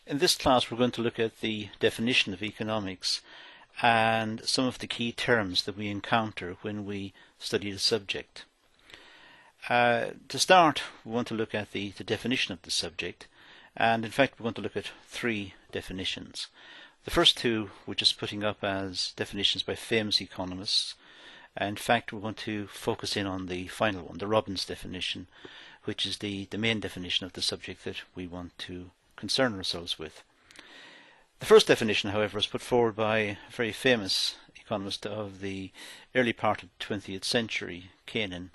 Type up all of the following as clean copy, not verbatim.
In this class we're going to look at the definition of economics and some of the key terms that we encounter when we study the subject. To start, we want to look at the definition of the subject, and in fact we're going to look at three definitions. The first two we're just putting up as definitions by famous economists. In fact, we're going to focus in on the final one, the Robbins definition, which is the main definition of the subject that we want to concern ourselves with. The first definition, however, was put forward by a very famous economist of the early part of the 20th century, Kenan,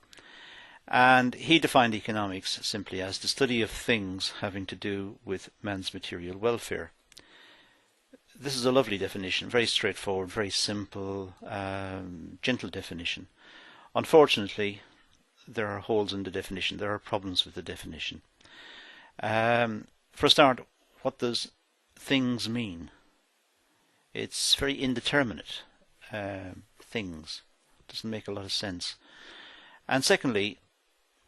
and he defined economics simply as the study of things having to do with man's material welfare. This is a lovely definition, very straightforward, very simple, gentle definition. Unfortunately, there are holes in the definition, there are problems with the definition. For a start, what does things mean? It's very indeterminate. Things doesn't make a lot of sense. And secondly,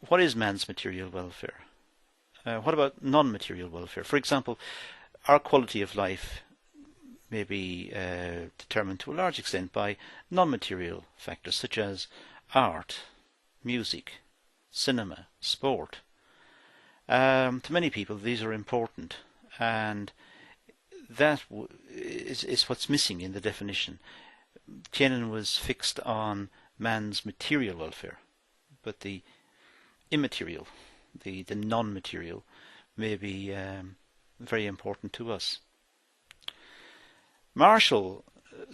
what is man's material welfare? What about non-material welfare? For example, our quality of life may be determined to a large extent by non-material factors such as art, music, cinema, sport. To many people these are important, and that is what's missing in the definition. Kenan was fixed on man's material welfare, but the immaterial, the non-material, may be very important to us. Marshall's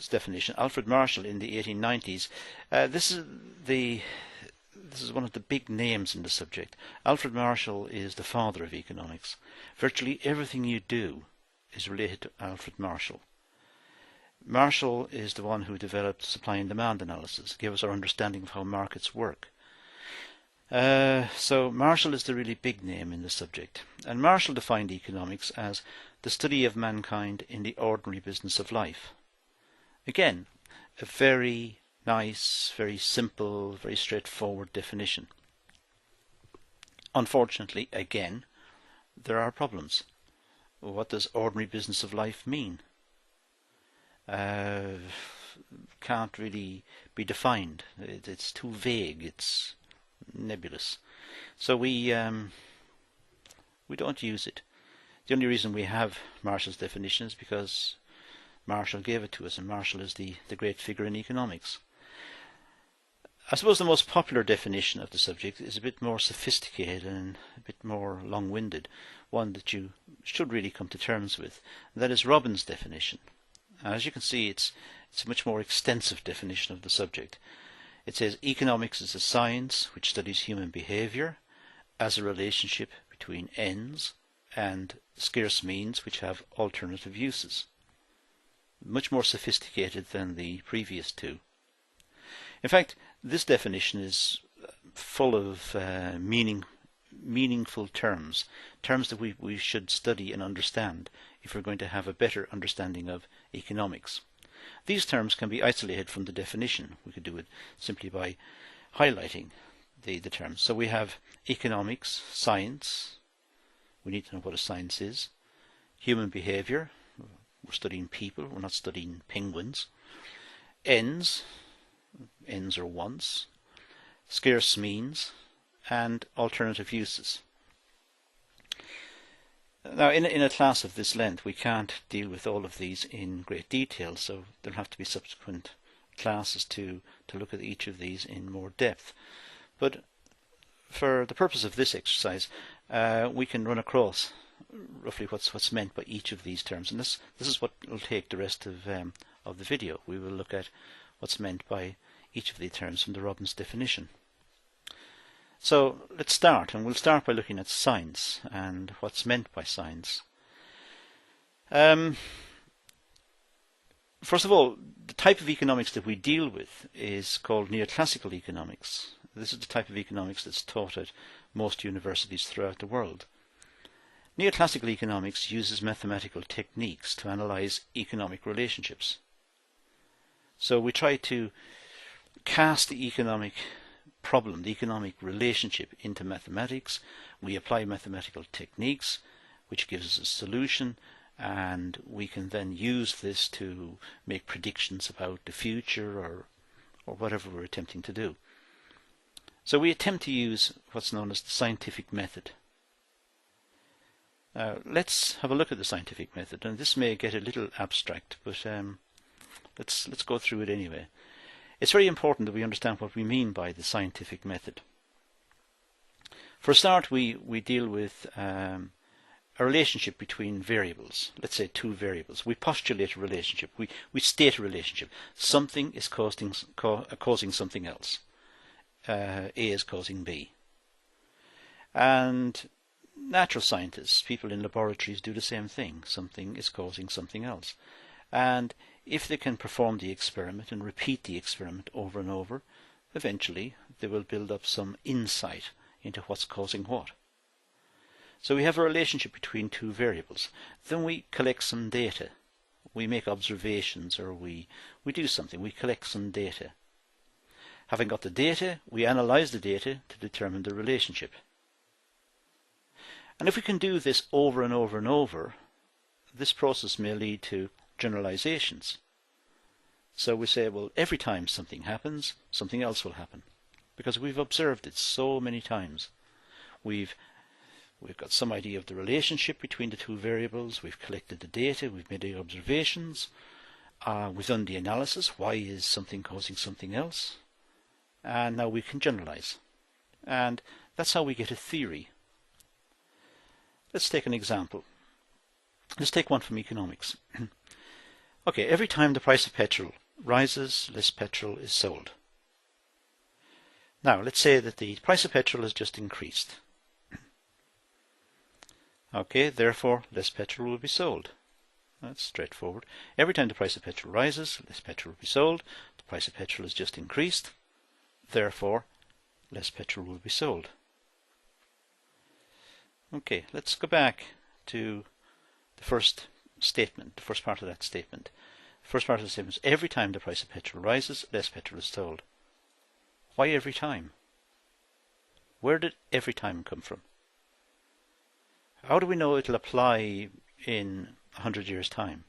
definition, Alfred Marshall in the 1890s, this is one of the big names in the subject. Alfred Marshall is the father of economics. Virtually everything you do is related to Alfred Marshall. Marshall is the one who developed supply and demand analysis, gave us our understanding of how markets work. So Marshall is the really big name in the subject. And Marshall defined economics as the study of mankind in the ordinary business of life. Again, a very nice, very simple, very straightforward definition. Unfortunately, again, there are problems. What does ordinary business of life mean? Can't really be defined. It's too vague. It's nebulous. So we don't use it. The only reason we have Marshall's definition is because Marshall gave it to us, and Marshall is the great figure in economics. I suppose the most popular definition of the subject is a bit more sophisticated and a bit more long-winded, one that you should really come to terms with, and that is Robbins' definition. As you can see, it's a much more extensive definition of the subject. It says economics is a science which studies human behavior as a relationship between ends and scarce means which have alternative uses. Much more sophisticated than the previous two. In fact, this definition is full of meaningful terms that we should study and understand if we're going to have a better understanding of economics. These terms can be isolated from the definition. We could do it simply by highlighting the terms. So we have economics, science. We need to know what a science is. Human behavior. We're studying people. We're not studying penguins. Ends. Ends or wants. Scarce means. And alternative uses. Now, in a class of this length, we can't deal with all of these in great detail, so there'll have to be subsequent classes to look at each of these in more depth. But for the purpose of this exercise, we can run across roughly what's meant by each of these terms, and this is what will take the rest of the video. We will look at what's meant by each of the terms from the Robbins definition. So let's start, and we'll start by looking at science and what's meant by science. First of all, the type of economics that we deal with is called neoclassical economics. This is the type of economics that's taught at most universities throughout the world. Neoclassical economics uses mathematical techniques to analyze economic relationships. So we try to cast the economic problem, the economic relationship, into mathematics. We apply mathematical techniques, which gives us a solution, and we can then use this to make predictions about the future or whatever we're attempting to do. So we attempt to use what's known as the scientific method. Let's have a look at the scientific method, and this may get a little abstract, but let's go through it anyway. It's very important that we understand what we mean by the scientific method. For a start, we deal with a relationship between variables. Let's say two variables. We postulate a relationship. We state a relationship. Something is causing something else. A is causing B. And natural scientists, people in laboratories, do the same thing. Something is causing something else. And if they can perform the experiment and repeat the experiment over and over, eventually they will build up some insight into what's causing what. So we have a relationship between two variables. Then we collect some data. We make observations, or we do something. We collect some data. Having got the data, we analyze the data to determine the relationship. And if we can do this over and over and over, this process may lead to generalizations. So we say, well, every time something happens, something else will happen, because we've observed it so many times. We've got some idea of the relationship between the two variables. We've collected the data. We've made the observations. We've done the analysis. Why is something causing something else? And now we can generalize. And that's how we get a theory. Let's take an example. Let's take one from economics. Okay, every time the price of petrol rises, less petrol is sold. Now, let's say that the price of petrol has just increased. Okay, therefore, less petrol will be sold. That's straightforward. Every time the price of petrol rises, less petrol will be sold. The price of petrol has just increased. Therefore, less petrol will be sold. Okay, let's go back to the first statement, the first part of that statement. The first part of the statement is every time the price of petrol rises, less petrol is sold. Why every time? Where did every time come from? How do we know it'll apply in 100 years' time?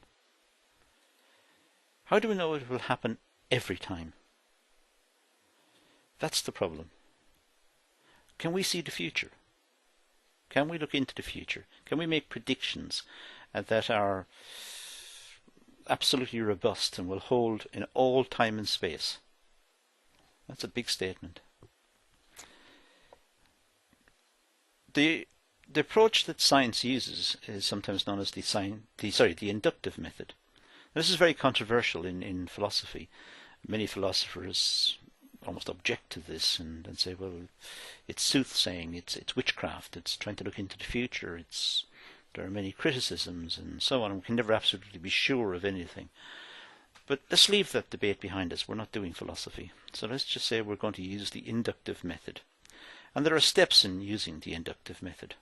How do we know it will happen every time? That's the problem. Can we see the future? Can we look into the future? Can we make predictions that are absolutely robust and will hold in all time and space? That's a big statement. The approach that science uses is sometimes known as the inductive method. This is very controversial in philosophy. Many philosophers almost object to this and say, well, it's soothsaying, it's witchcraft, it's trying to look into the future, there are many criticisms and so on, and we can never absolutely be sure of anything. But let's leave that debate behind us. We're not doing philosophy. So let's just say we're going to use the inductive method. And there are steps in using the inductive method.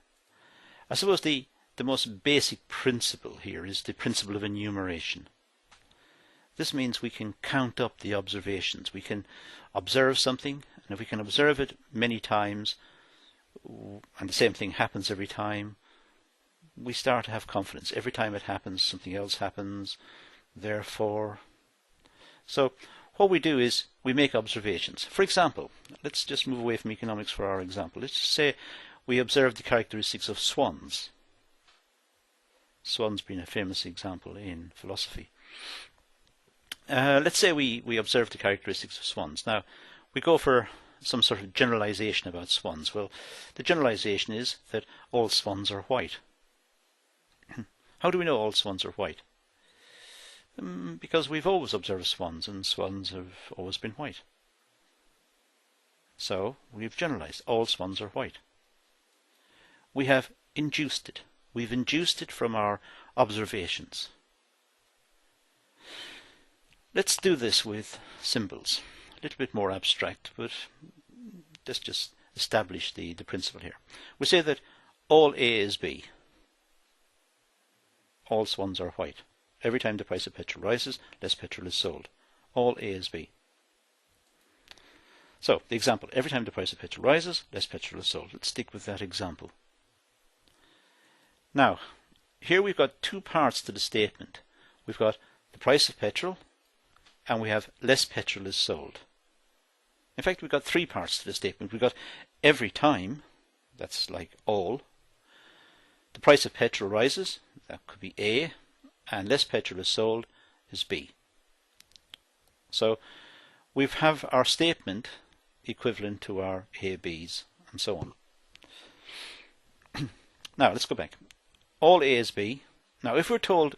I suppose the most basic principle here is the principle of enumeration. This means we can count up the observations. We can observe something, and if we can observe it many times, and the same thing happens every time, we start to have confidence. Every time it happens, something else happens, therefore. So what we do is we make observations. For example, let's just move away from economics for our example. Let's just say we observe the characteristics of swans. Swans being a famous example in philosophy. Let's say we observe the characteristics of swans. Now, we go for some sort of generalization about swans. Well, the generalization is that all swans are white. How do we know all swans are white? Because we've always observed swans, and swans have always been white. So, we've generalized. All swans are white. We have induced it. We've induced it from our observations. Let's do this with symbols. A little bit more abstract, but let's just establish the principle here. We say that all A is B. All swans are white. Every time the price of petrol rises, less petrol is sold. All A is B. So, the example, every time the price of petrol rises, less petrol is sold. Let's stick with that example. Now, here we've got two parts to the statement. We've got the price of petrol, and we have less petrol is sold. In fact, we've got three parts to the statement. We've got every time, that's like all. The price of petrol rises, that could be A, and less petrol is sold is B. So we have our statement equivalent to our A, B's, and so on. Now let's go back. All A is B. Now if we're told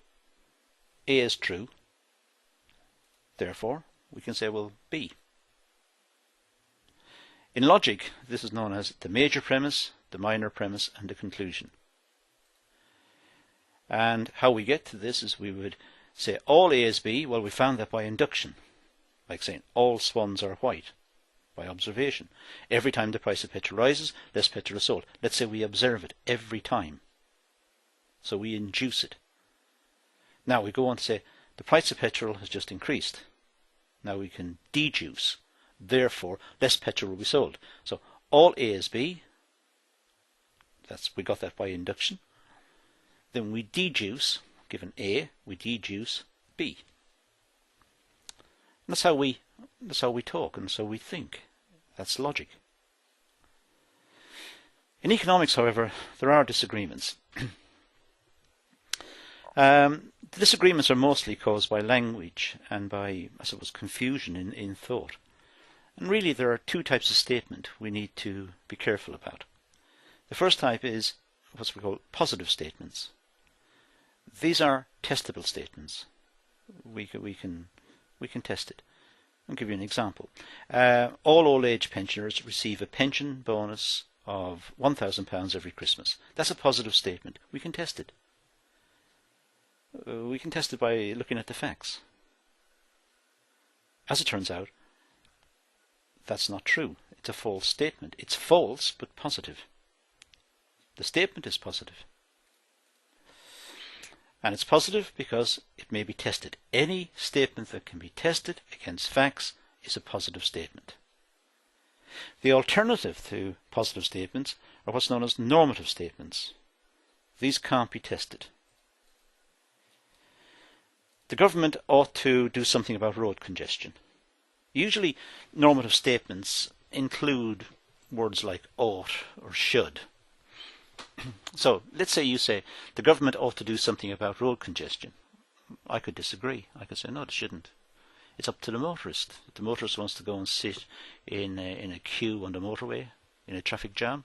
A is true, therefore we can say, well, B. In logic, this is known as the major premise, the minor premise, and the conclusion. And how we get to this is we would say all A is B. Well, we found that by induction, like saying all swans are white, by observation. Every time the price of petrol rises, less petrol is sold. Let's say we observe it every time. So we induce it. Now we go on to say the price of petrol has just increased. Now we can deduce. Therefore, less petrol will be sold. So all A is B. We got that by induction. Then we deduce, given A, we deduce B. And that's how we talk, and so we think. That's logic. In economics, however, there are disagreements. The disagreements are mostly caused by language and by, I suppose, confusion in thought. And really there are two types of statement we need to be careful about. The first type is what we call positive statements. These are testable statements. We can test it. I'll give you an example. All old age pensioners receive a pension bonus of £1,000 every Christmas. That's a positive statement. We can test it. We can test it by looking at the facts. As it turns out, that's not true. It's a false statement. It's false but positive. The statement is positive. And it's positive because it may be tested. Any statement that can be tested against facts is a positive statement. The alternative to positive statements are what's known as normative statements. These can't be tested. The government ought to do something about road congestion. Usually normative statements include words like ought or should. So let's say you say the government ought to do something about road congestion. I could disagree. I could say no, it shouldn't. It's up to the motorist. If the motorist wants to go and sit in a queue on the motorway in a traffic jam,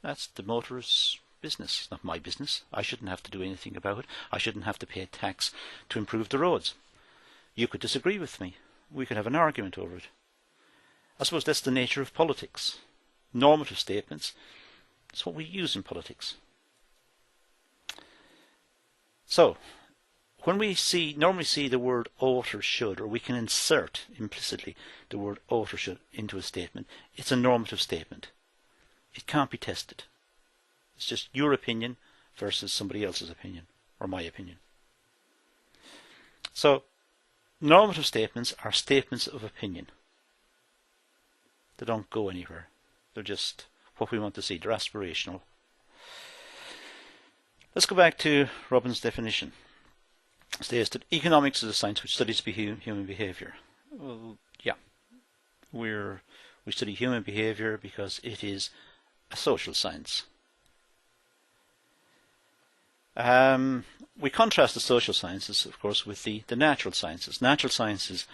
that's the motorist's business. It's not my business. I shouldn't have to do anything about it. I shouldn't have to pay a tax to improve the roads. You could disagree with me. We could have an argument over it. I suppose that's the nature of politics. Normative statements, that's what we use in politics. So, when we normally see the word ought or should, or we can insert implicitly the word ought or should into a statement, it's a normative statement. It can't be tested. It's just your opinion versus somebody else's opinion, or my opinion. So, normative statements are statements of opinion. They don't go anywhere. They're just what we want to see. They're aspirational. Let's go back to Robbins' definition. It says that economics is a science which studies human behavior. Well, yeah. We study human behavior because it is a social science. We contrast the social sciences, of course, with the natural sciences. Natural sciences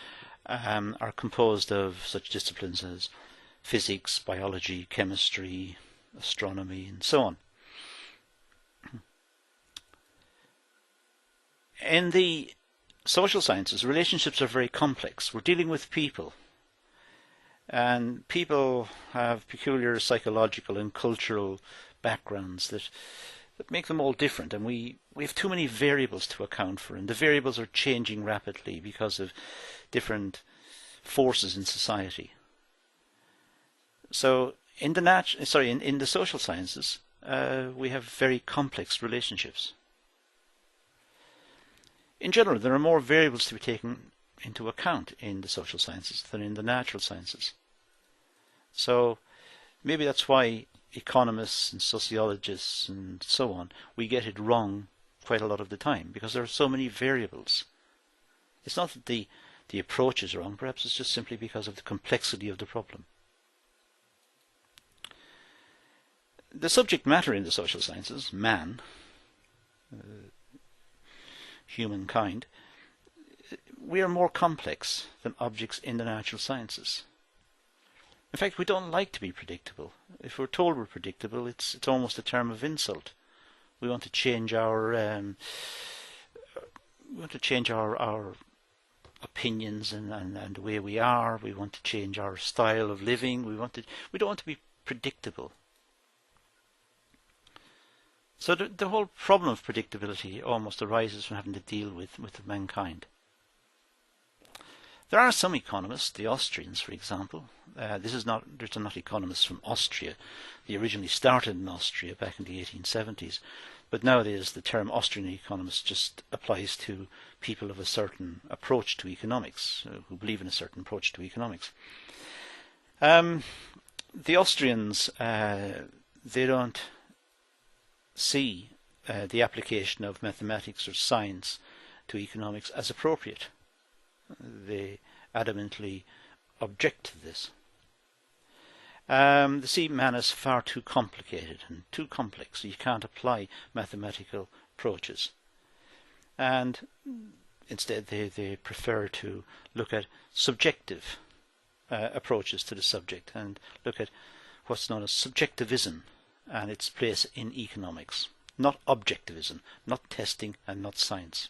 are composed of such disciplines as physics, biology, chemistry, astronomy, and so on. In the social sciences, relationships are very complex. We're dealing with people. And people have peculiar psychological and cultural backgrounds that make them all different, and we have too many variables to account for, and the variables are changing rapidly because of different forces in society. So in the social sciences, we have very complex relationships. In general, there are more variables to be taken into account in the social sciences than in the natural sciences. So maybe that's why economists and sociologists and so on, we get it wrong quite a lot of the time because there are so many variables. It's not that the approach is wrong, perhaps it's just simply because of the complexity of the problem. The subject matter in the social sciences, man, humankind, we are more complex than objects in the natural sciences. In fact, we don't like to be predictable. If we're told we're predictable, it's almost a term of insult. We want to change our opinions and the way we are. We want to change our style of living. We don't want to be predictable. So the whole problem of predictability almost arises from having to deal with mankind. There are some economists, the Austrians, for example. These are not economists from Austria. They originally started in Austria back in the 1870s, but nowadays the term Austrian economist just applies to people of a certain approach to economics, who believe in a certain approach to economics. The Austrians, they don't see the application of mathematics or science to economics as appropriate. They adamantly object to this. They see man as far too complicated and too complex, so you can't apply mathematical approaches. And instead they prefer to look at subjective approaches to the subject and look at what's known as subjectivism and its place in economics, not objectivism, not testing and not science.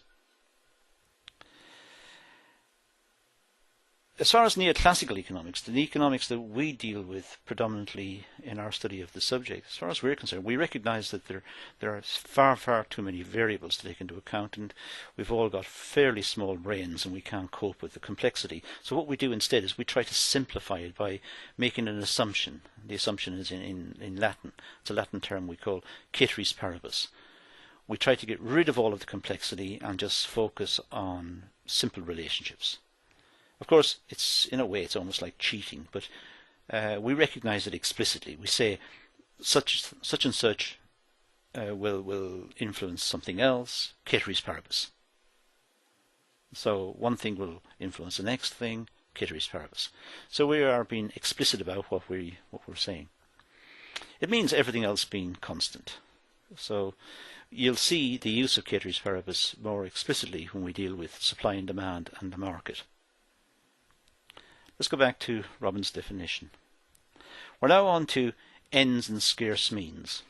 As far as neoclassical economics, the economics that we deal with predominantly in our study of the subject, as far as we're concerned, we recognise that there are far too many variables to take into account, and we've all got fairly small brains and we can't cope with the complexity. So what we do instead is we try to simplify it by making an assumption. The assumption is in Latin. It's a Latin term we call ceteris paribus. We try to get rid of all of the complexity and just focus on simple relationships. Of course, in a way, it's almost like cheating, but we recognise it explicitly. We say such and such will influence something else, ceteris paribus. So one thing will influence the next thing, ceteris paribus. So we are being explicit about what we're saying. It means everything else being constant. So you'll see the use of ceteris paribus more explicitly when we deal with supply and demand and the market. Let's go back to Robbins' definition. We're now on to ends and scarce means.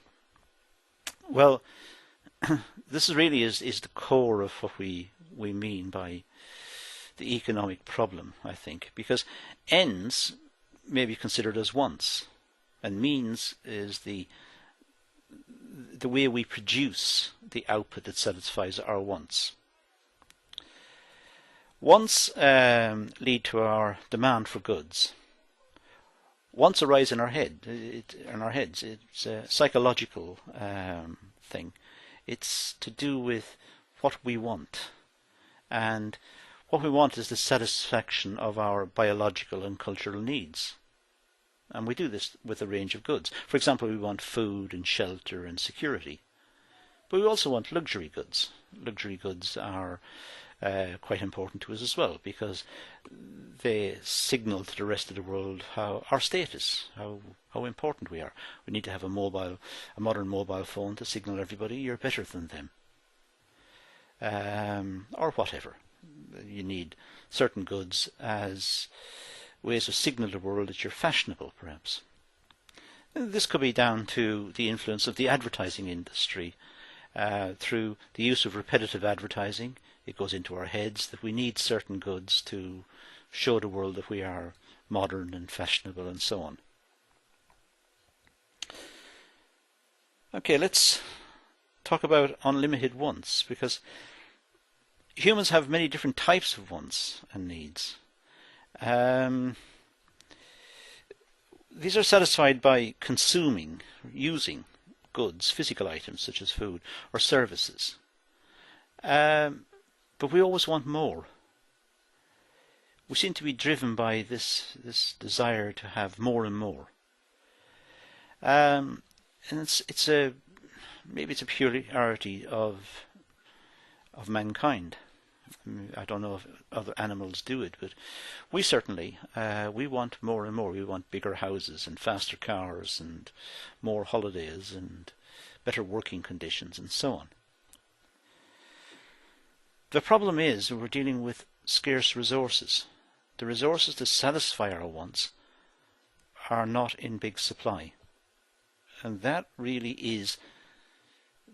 Well, this really is the core of what we mean by the economic problem, I think, because ends may be considered as wants, and means is the way we produce the output that satisfies our wants. Wants lead to our demand for goods. Wants arise in our heads. It's a psychological thing. It's to do with what we want. And what we want is the satisfaction of our biological and cultural needs. And we do this with a range of goods. For example, we want food and shelter and security. But we also want luxury goods. Luxury goods are quite important to us as well, because they signal to the rest of the world our status, how important we are. We need to have a modern mobile phone to signal everybody you're better than them, or whatever. You need certain goods as ways of signaling to the world that you're fashionable, perhaps. This could be down to the influence of the advertising industry through the use of repetitive advertising. It goes into our heads that we need certain goods to show the world that we are modern and fashionable and so on. Okay, let's talk about unlimited wants, because humans have many different types of wants and needs. These are satisfied by consuming, using goods, physical items such as food or services. But we always want more. We seem to be driven by this desire to have more and more. And maybe it's a peculiarity of of mankind. I don't know if other animals do it, but we certainly, we want more and more. We want bigger houses and faster cars and more holidays and better working conditions and so on. The problem is we're dealing with scarce resources. The resources to satisfy our wants are not in big supply. And that really is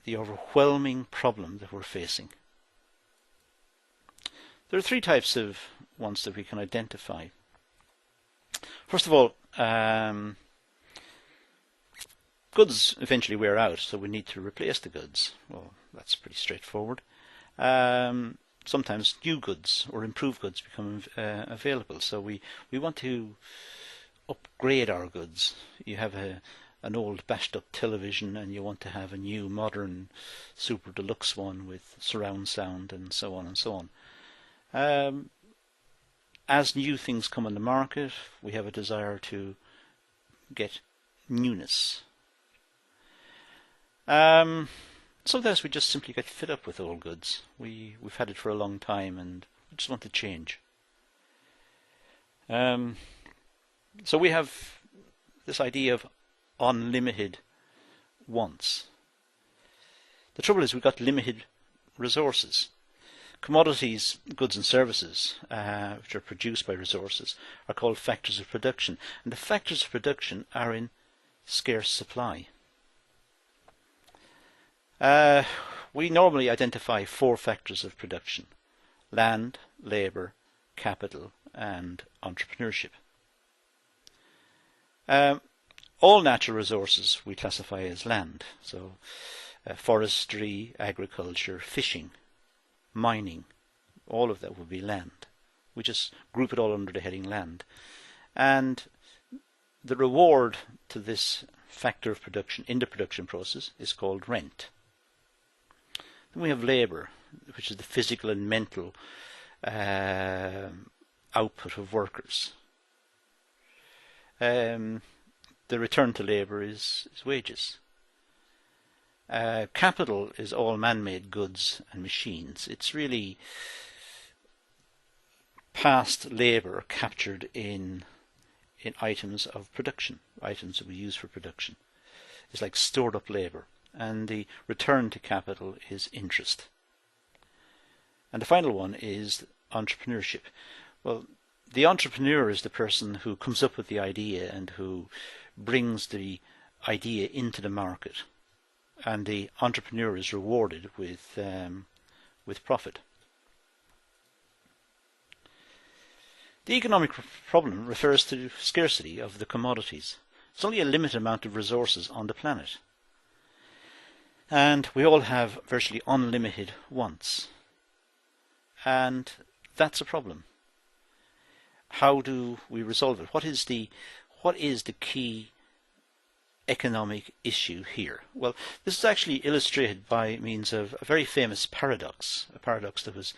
the overwhelming problem that we're facing. There are three types of wants that we can identify. First of all, goods eventually wear out, so we need to replace the goods. Well, that's pretty straightforward. Sometimes new goods or improved goods become available, so we want to upgrade our goods. You have an old bashed up television and you want to have a new modern super deluxe one with surround sound and so on and so on. As new things come on the market, we have a desire to get newness. Sometimes we just simply get fed up with old goods. We've had it for a long time and we just want to change. So we have this idea of unlimited wants. The trouble is we've got limited resources. Commodities, goods and services, which are produced by resources, are called factors of production. And the factors of production are in scarce supply. We normally identify four factors of production: land, labour, capital and entrepreneurship. All natural resources we classify as land, so forestry, agriculture, fishing, mining, all of that would be land. We just group it all under the heading land. And the reward to this factor of production in the production process is called rent. Then we have labour, which is the physical and mental output of workers. The return to labour is wages. Capital is all man-made goods and machines. It's really past labour captured in items of production, items that we use for production. It's like stored up labour. And the return to capital is interest. And the final one is entrepreneurship. Well, the entrepreneur is the person who comes up with the idea and who brings the idea into the market. And the entrepreneur is rewarded with profit. The economic problem refers to scarcity of the commodities. There's only a limited amount of resources on the planet. And we all have virtually unlimited wants. And that's a problem. How do we resolve it? What is the key economic issue here? Well, this is actually illustrated by means of a very famous paradox, a paradox that was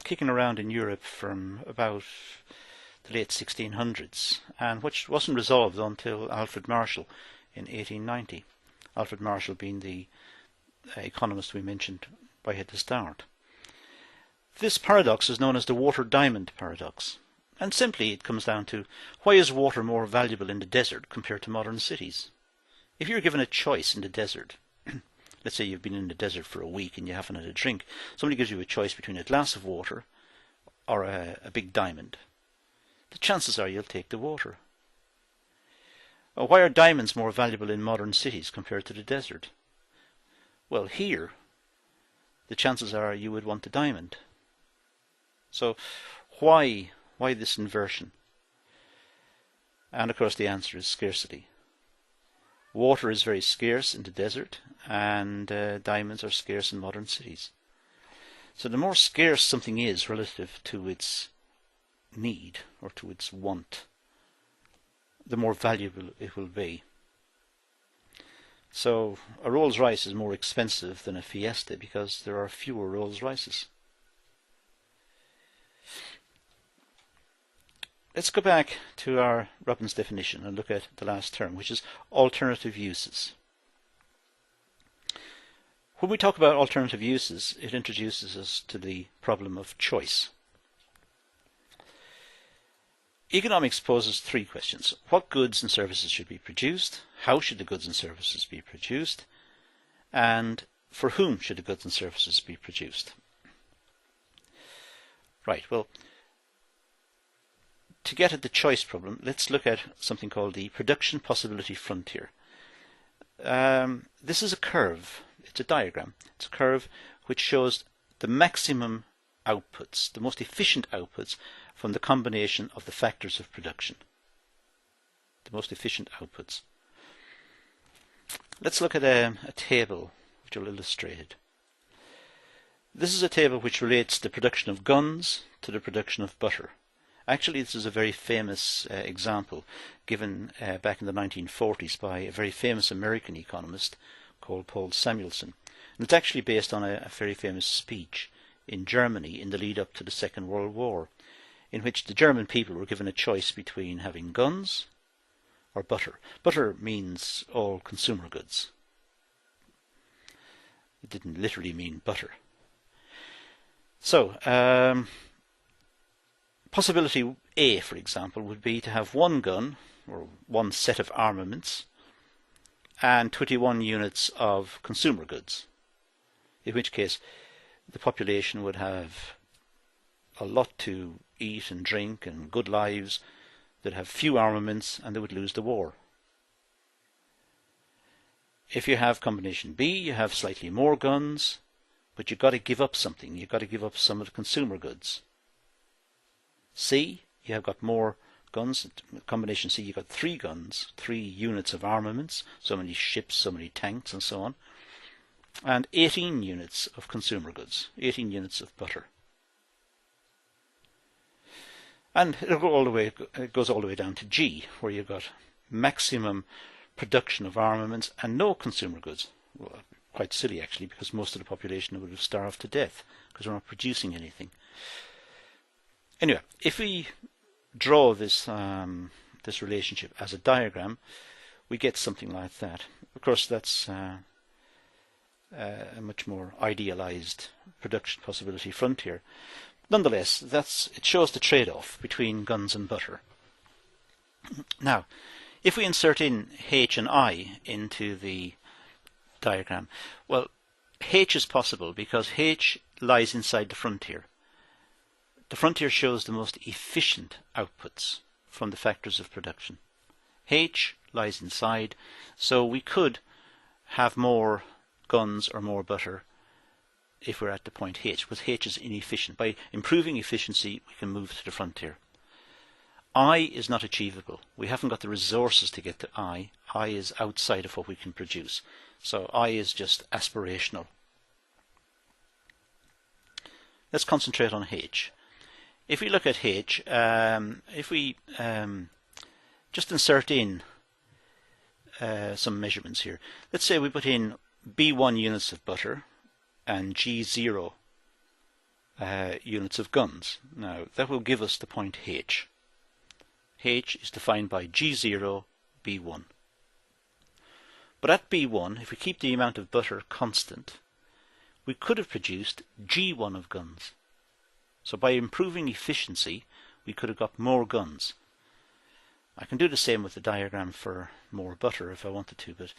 kicking around in Europe from about the late 1600s, and which wasn't resolved until Alfred Marshall in 1890. Alfred Marshall being the economist we mentioned right at the start. This paradox is known as the water-diamond paradox. And simply it comes down to, why is water more valuable in the desert compared to modern cities? If you're given a choice in the desert, let's say you've been in the desert for a week and you haven't had a drink, somebody gives you a choice between a glass of water or a big diamond. The chances are you'll take the water. Why are diamonds more valuable in modern cities compared to the desert? Well, here, the chances are you would want the diamond. So why this inversion? And of course the answer is scarcity. Water is very scarce in the desert, and diamonds are scarce in modern cities. So the more scarce something is relative to its need or to its want, the more valuable it will be. So a Rolls Royce is more expensive than a Fiesta because there are fewer Rolls Royces. Let's go back to our Robbins definition and look at the last term, which is alternative uses. When we talk about alternative uses, it introduces us to the problem of choice. Economics poses three questions. What goods and services should be produced? How should the goods and services be produced? And for whom should the goods and services be produced? Right, well, to get at the choice problem, let's look at something called the production possibility frontier. This is a curve. It's a diagram. It's a curve which shows the maximum outputs, the most efficient outputs from the combination of the factors of production. The most efficient outputs. Let's look at a table which will illustrate it. This is a table which relates the production of guns to the production of butter. Actually, this is a very famous example given back in the 1940s by a very famous American economist called Paul Samuelson. And it's actually based on a very famous speech in Germany in the lead up to the Second World War, in which the German people were given a choice between having guns or butter. Butter means all consumer goods. It didn't literally mean butter. So, possibility A, for example, would be to have one gun, or one set of armaments, and 21 units of consumer goods, in which case the population would have a lot to eat and drink and good lives, they'd have few armaments, and they would lose the war. If you have combination B, you have slightly more guns, but you've got to give up something. You've got to give up some of the consumer goods. C, you have got more guns. Combination C, you've got 3 guns, 3 units of armaments, so many ships, so many tanks, and so on, and 18 units of consumer goods, 18 units of butter. And it goes all the way down to G, where you've got maximum production of armaments and no consumer goods. Well, quite silly actually, because most of the population would have starved to death because we're not producing anything. Anyway, if we draw this this relationship as a diagram, we get something like that. Of course, that's a much more idealized production possibility frontier. Nonetheless, it shows the trade-off between guns and butter. Now, if we insert in H and I into the diagram, well, H is possible because H lies inside the frontier. The frontier shows the most efficient outputs from the factors of production. H lies inside, so we could have more guns or more butter if we're at the point H, because H is inefficient. By improving efficiency, we can move to the frontier. I is not achievable. We haven't got the resources to get to I. I is outside of what we can produce. So I is just aspirational. Let's concentrate on H. If we look at H, if we just insert in some measurements here. Let's say we put in B1 units of butter and G0 units of guns. Now that will give us the point H. H is defined by G0, B1. But at B1, if we keep the amount of butter constant, we could have produced G1 of guns. So by improving efficiency, we could have got more guns. I can do the same with the diagram for more butter if I wanted to, but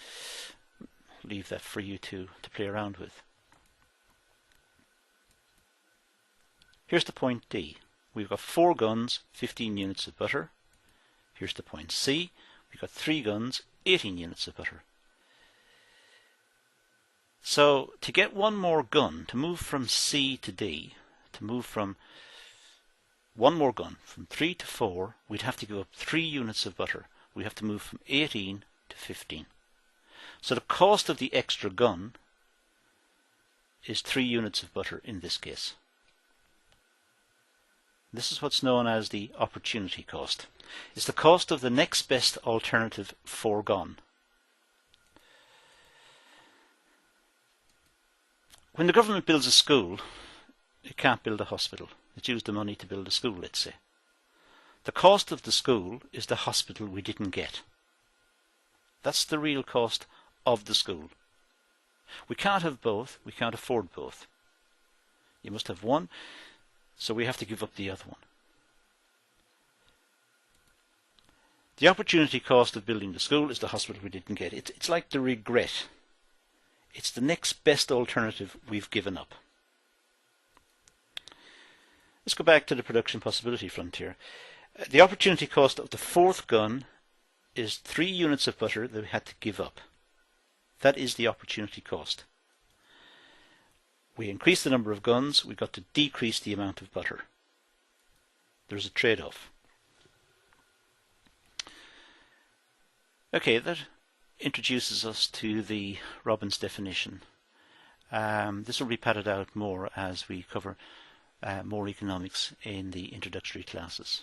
leave that for you to play around with. Here's the point D. We've got 4 guns, 15 units of butter. Here's the point C. We've got 3 guns, 18 units of butter. So to get one more gun, to move from C to D, to move from one more gun, from 3 to 4, we'd have to give up 3 units of butter. We have to move from 18 to 15. So the cost of the extra gun is 3 units of butter in this case. This is what's known as the opportunity cost. It's the cost of the next best alternative foregone. When the government builds a school, it can't build a hospital. It's used the money to build a school, let's say. The cost of the school is the hospital we didn't get. That's the real cost of the school. We can't have both. We can't afford both. You must have one, so we have to give up the other one. The opportunity cost of building the school is the hospital we didn't get. It's like the regret. It's the next best alternative we've given up. Let's go back to the production possibility frontier. The opportunity cost of the fourth gun is 3 units of butter that we had to give up. That is the opportunity cost. We increased the number of guns, we got to decrease the amount of butter. There's a trade-off. Okay, that introduces us to the Robbins definition. This will be padded out more as we cover more economics in the introductory classes.